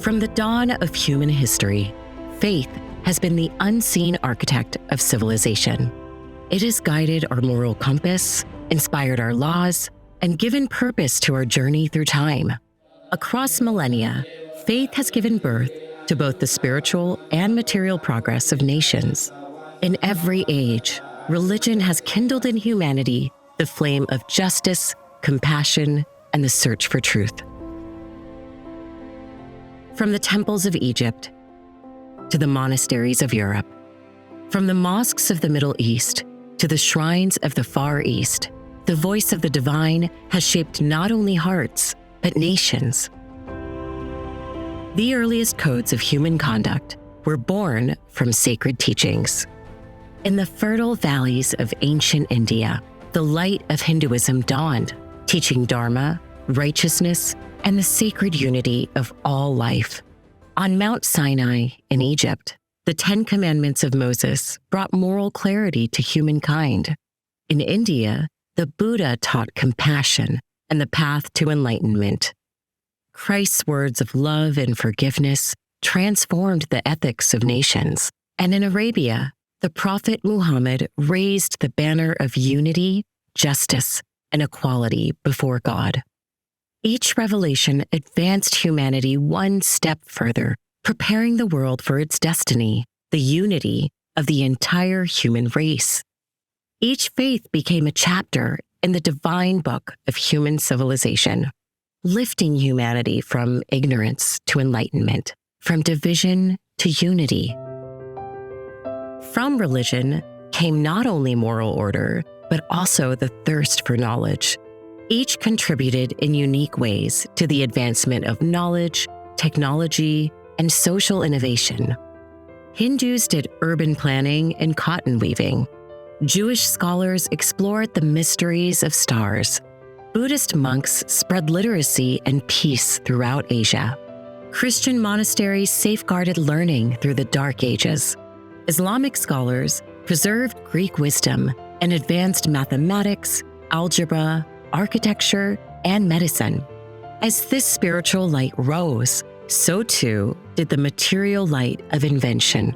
From the dawn of human history, faith has been the unseen architect of civilization. It has guided our moral compass, inspired our laws, and given purpose to our journey through time. Across millennia, faith has given birth to both the spiritual and material progress of nations. In every age, religion has kindled in humanity the flame of justice, compassion, and the search for truth. From the temples of Egypt to the monasteries of Europe, from the mosques of the Middle East to the shrines of the Far East, the voice of the divine has shaped not only hearts, but nations. The earliest codes of human conduct were born from sacred teachings. In the fertile valleys of ancient India, the light of Hinduism dawned, teaching Dharma, righteousness, and the sacred unity of all life. On Mount Sinai in Egypt, the 10 Commandments of Moses brought moral clarity to humankind. In India, the Buddha taught compassion and the path to enlightenment. Christ's words of love and forgiveness transformed the ethics of nations. And in Arabia, the Prophet Muhammad raised the banner of unity, justice, and equality before God. Each revelation advanced humanity one step further, preparing the world for its destiny, the unity of the entire human race. Each faith became a chapter in the divine book of human civilization, lifting humanity from ignorance to enlightenment, from division to unity. From religion came not only moral order, but also the thirst for knowledge. Each contributed in unique ways to the advancement of knowledge, technology, and social innovation. Hindus did urban planning and cotton weaving. Jewish scholars explored the mysteries of stars. Buddhist monks spread literacy and peace throughout Asia. Christian monasteries safeguarded learning through the Dark Ages. Islamic scholars preserved Greek wisdom and advanced mathematics, algebra, architecture, and medicine. As this spiritual light rose, so too did the material light of invention.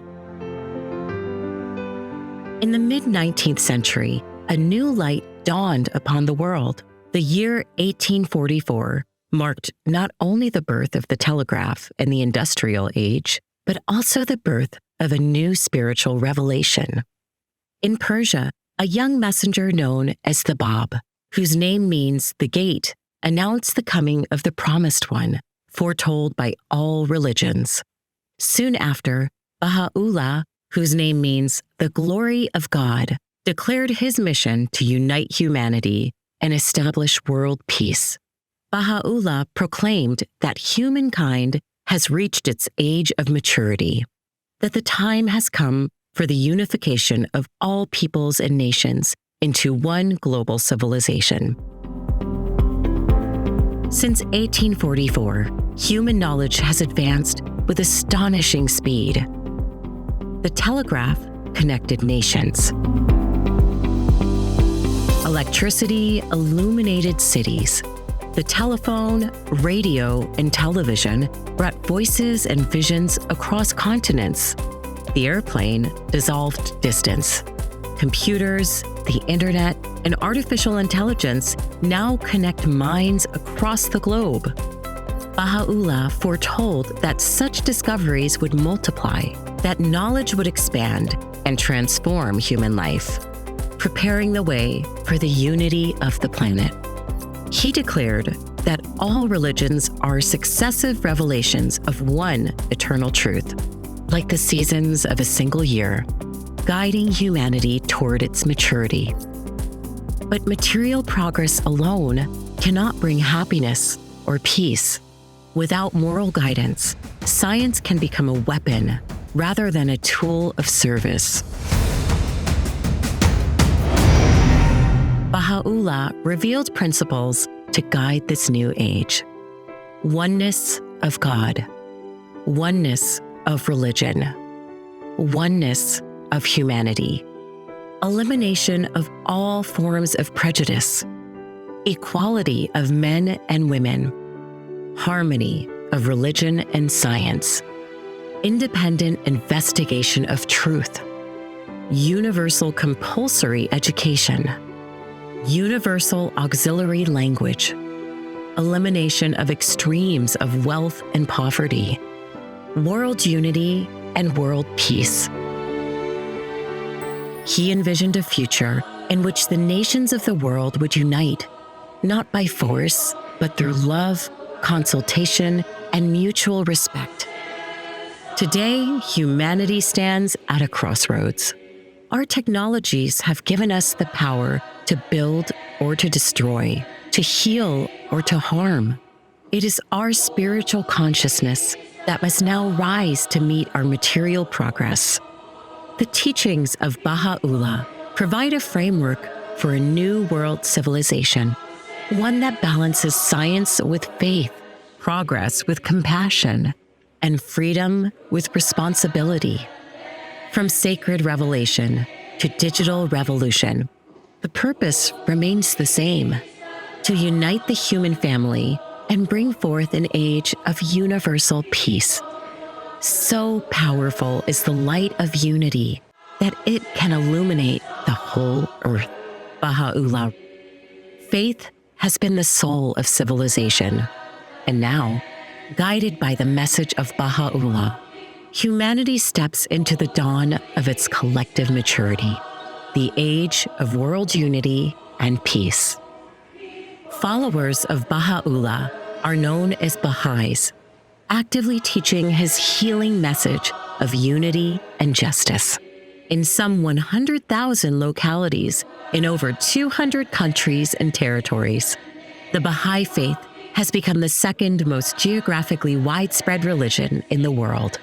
In the mid-19th century, a new light dawned upon the world. The year 1844 marked not only the birth of the telegraph and the industrial age, but also the birth of a new spiritual revelation. In Persia, a young messenger known as the Bab, whose name means the gate, announced the coming of the promised one, foretold by all religions. Soon after, Baha'u'llah, whose name means the glory of God, declared his mission to unite humanity and establish world peace. Baha'u'llah proclaimed that humankind has reached its age of maturity, that the time has come for the unification of all peoples and nations into one global civilization. Since 1844, human knowledge has advanced with astonishing speed. The telegraph connected nations. Electricity illuminated cities. The telephone, radio, and television brought voices and visions across continents. The airplane dissolved distance. Computers, the internet, and artificial intelligence now connect minds across the globe. Baha'u'llah foretold that such discoveries would multiply, that knowledge would expand and transform human life, preparing the way for the unity of the planet. He declared that all religions are successive revelations of one eternal truth, like the seasons of a single year, guiding humanity toward its maturity. But material progress alone cannot bring happiness or peace. Without moral guidance, science can become a weapon rather than a tool of service. Baha'u'llah revealed principles to guide this new age. Oneness of God, oneness of religion, oneness of humanity, elimination of all forms of prejudice, equality of men and women, harmony of religion and science, independent investigation of truth, universal compulsory education, universal auxiliary language, elimination of extremes of wealth and poverty, world unity and world peace. He envisioned a future in which the nations of the world would unite, not by force, but through love, consultation, and mutual respect. Today, humanity stands at a crossroads. Our technologies have given us the power to build or to destroy, to heal or to harm. It is our spiritual consciousness that must now rise to meet our material progress. The teachings of Baha'u'llah provide a framework for a new world civilization, one that balances science with faith, progress with compassion, and freedom with responsibility. From sacred revelation to digital revolution, the purpose remains the same: to unite the human family and bring forth an age of universal peace. So powerful is the light of unity that it can illuminate the whole earth. Baha'u'llah. Faith has been the soul of civilization, and now, guided by the message of Baha'u'llah, humanity steps into the dawn of its collective maturity, the age of world unity and peace. Followers of Baha'u'llah are known as Baha'is, actively teaching his healing message of unity and justice. In some 100,000 localities in over 200 countries and territories, the Baha'i faith has become the second most geographically widespread religion in the world.